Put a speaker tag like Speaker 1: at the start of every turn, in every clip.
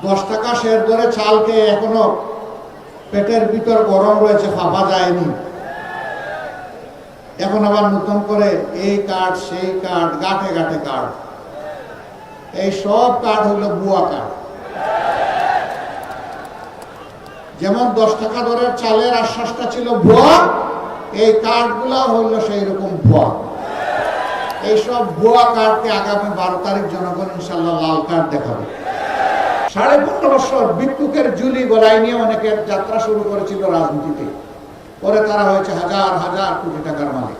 Speaker 1: 10 টাকা শের ধরে চালকে এখনো পেটের ভিতর গরম রয়েছে, ফাঁপা যায়নি। এখন আবার নতুন করে এই কার্ড সেই কার্ড, গাঁটে গাঁটে কার্ড। এই সব কার্ড হলো ভুয়া কার্ড। যেমন 10 টাকা দরের চালের আশ্বাসটা ছিল ভুয়া, এই কার্ডগুলো হইলো সেই রকম ভুয়া। এইসব ভুয়া কার্ডকে আগামী 12 তারিখ জনগণ ইনশাল্লাহ লাল কার্ড দেখাবে। 15.5 বছর ভিক্ষুকের ঝুলি গলায় নিয়ে অনেকের যাত্রা শুরু করেছিল রাজনীতিতে। পরে তারা হয়েছে হাজার হাজার কোটি টাকার মালিক,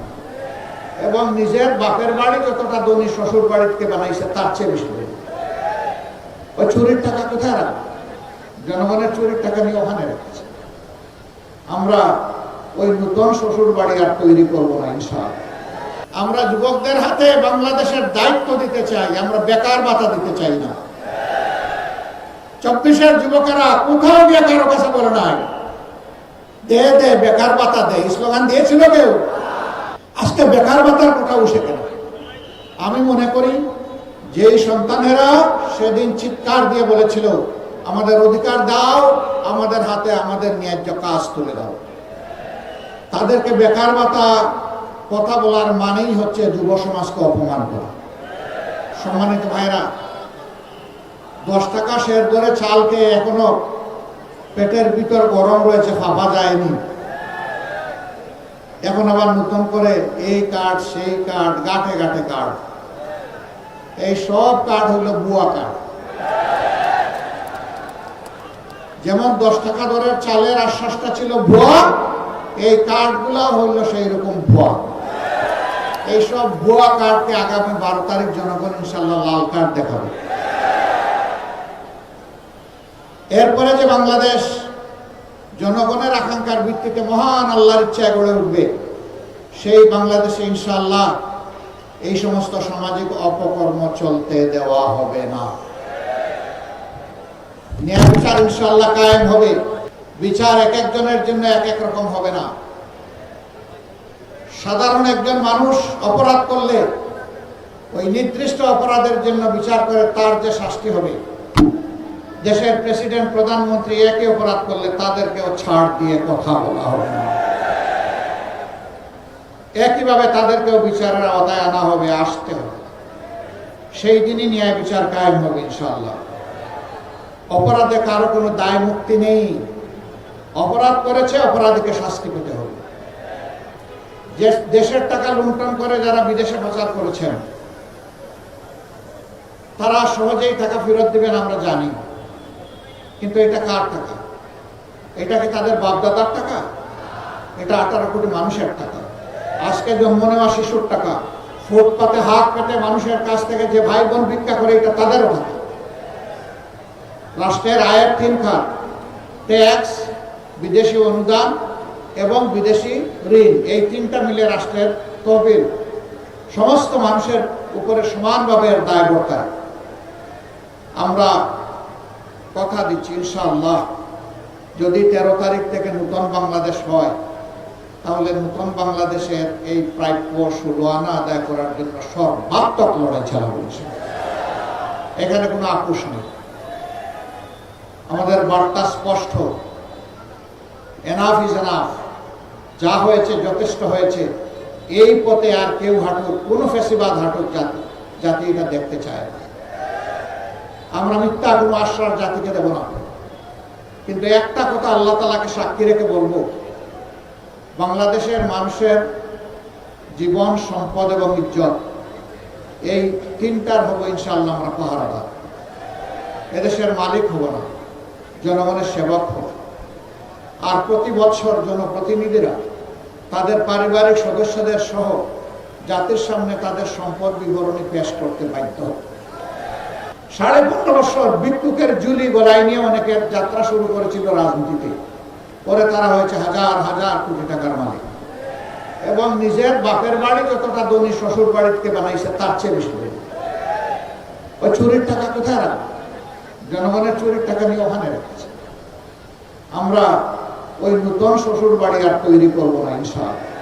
Speaker 1: এবং নিজের বাপের বাড়ি যতটা ধনী শ্বশুর বাড়িতে বানাইছে তার চেয়ে বেশি। ওই চুরির টাকা কোথায় রাখবে? জনগণের চুরির টাকা নিয়ে ওখানে রেখেছে। আমরা ওই নতুন শ্বশুর বাড়ি আর তৈরি করবো না ইনশাআল্লাহ। আমরা যুবকদের হাতে বাংলাদেশের দায়িত্ব দিতে চাই, আমরা বেকার ভাতা দিতে চাই না। 24-এর যুবকেরা কোথাও গিয়ে কারো কাছে বলে নাই দে দে বেকার ভাতা দে, স্লোগান দিয়েছিল কেউ? আজকে বেকার ভাতার কথা উঠে কেন? আমি মনে করি যে সন্তানেরা সেদিন চিৎকার দিয়ে বলেছিল আমাদের অধিকার দাও, আমাদের হাতে আমাদের ন্যায্য কাজ তুলে দাও, তাদেরকে বেকার ভাতা কথা বলার মানেই হচ্ছে যুব সমাজকে অপমান করা। সম্মানিত ভাইরা, 10 টাকা শের ধরে চালকে এখনো পেটের ভিতর গরম রয়েছে, ফাঁপা যায়নি। এখন আবার নতুন করে এই কার্ড সেই কার্ড, গাঁটে গাঁটে কার্ড। এই সব কার্ড হলো ভুয়া কার্ড। যেমন 10 টাকা দরের চালের আশ্বাসটা ছিল ভুয়া, এই কার্ডগুলো হইল সেই রকম ভুয়া। এইসব ভুয়া কার্ডকে আগামী 12 তারিখ জনগণ ইনশাল্লাহ লাল কার্ড দেখাবে। এরপরে যে বাংলাদেশ জনগণের আকাঙ্ক্ষার ভিত্তিতে মহান আল্লাহর ইচ্ছায় গড়ে উঠবে, সেই বাংলাদেশে ইনশাআল্লাহ এই সমস্ত সামাজিক অপকর্ম চলতে দেওয়া হবে না। ন্যায় বিচার ইনশাআল্লাহ কায়েম হবে। বিচার এক একজনের জন্য এক এক রকম হবে না। সাধারণ একজন মানুষ অপরাধ করলে ওই নির্দিষ্ট অপরাধের জন্য বিচার করে তার যে শাস্তি হবে, দেশের প্রেসিডেন্ট প্রধানমন্ত্রী একই অপরাধ করলে তাদেরকেও ছাড় দিয়ে কথা বলা হবে না। একইভাবে তাদেরকেও বিচারের আওতায় আনা হবে, আসতে হবে। সেই দিনই ন্যায় বিচার কায়েম হবে ইনশাআল্লাহ। অপরাধে কারো কোনো দায় মুক্তি নেই। অপরাধ করেছে, অপরাধীকে শাস্তি পেতে হবে। যে দেশের টাকা লুণ্ঠন করে যারা বিদেশে পাচার করেছেন, তারা সহজেই টাকা ফেরত দিবেন আমরা জানি, কিন্তু এটা কার টাকা? এটা কি তাদের বাপদাদার টাকা? এটা 18 কোটি মানুষের টাকা। আজকে জন্ম নেওয়া শিশুর টাকা, ফুটপাতে হাত পেতে মানুষের কাছ থেকে যে ভাই বোন ভিক্ষা করে, এটা তাদেরও টাকা। রাষ্ট্রের আয়ের 3 খাত, ট্যাক্স, বিদেশি অনুদান এবং বিদেশি ঋণ, এই 3টা মিলে রাষ্ট্রের তহবিল সমস্ত মানুষের উপরে সমানভাবে দায় বর্তায়। আমরা কথা দিচ্ছি ইনশাআল্লাহ, যদি 13 তারিখ থেকে নতুন বাংলাদেশ হয়, তাহলে নতুন বাংলাদেশের এই প্রাপ্য 16 আনা আদায় করার জন্য সর্বাত্মক লড়াই চালাবো। এখানে কোনো আপোষ নেই। আমাদের বার্তা স্পষ্ট, এনাফ ইজ এনাফ। যা হয়েছে যথেষ্ট হয়েছে। এই পথে আর কেউ হাঁটুক, কোনো ফ্যাসিবাদ হাঁটুক জাতি এটা দেখতে চায় না। আমরা মিথ্যা কোনো আশ্বাস জাতিকে দেব না। কিন্তু একটা কথা আল্লাহ তাআলাকে সাক্ষী রেখে বলবো, বাংলাদেশের মানুষের জীবন, সম্পদ এবং ইজ্জত, এই 3টার হবো ইনশাআল্লাহ আমরা পাহারাদার। এদেশের মালিক হব না, জনগণের সেবক হব। আর প্রতি বছর জনপ্রতিনিধিরা তাদের পারিবারিক সদস্যদের সহ জাতির সামনে তাদের সম্পদ বিবরণী পেশ করতে বাধ্য হবে। 15.5 বছর ভিক্ষুকের ঝুলি গলায় নিয়ে অনেকের যাত্রা শুরু করেছিল রাজনীতিতে। পরে তারা হয়েছে হাজার হাজার কোটি টাকার মালিক, এবং নিজের বাপের বাড়ি যতটা ধনী শ্বশুর বাড়িতে বানাইছে তার চেয়ে বেশি। ওই চুরির টাকা কোথায় রাখবে? জনগণের চুরির টাকা নিয়ে ওখানে রেখেছে। আমরা ওই নতুন শ্বশুর বাড়ি আর তৈরি করবো না ইনশাআল্লাহ।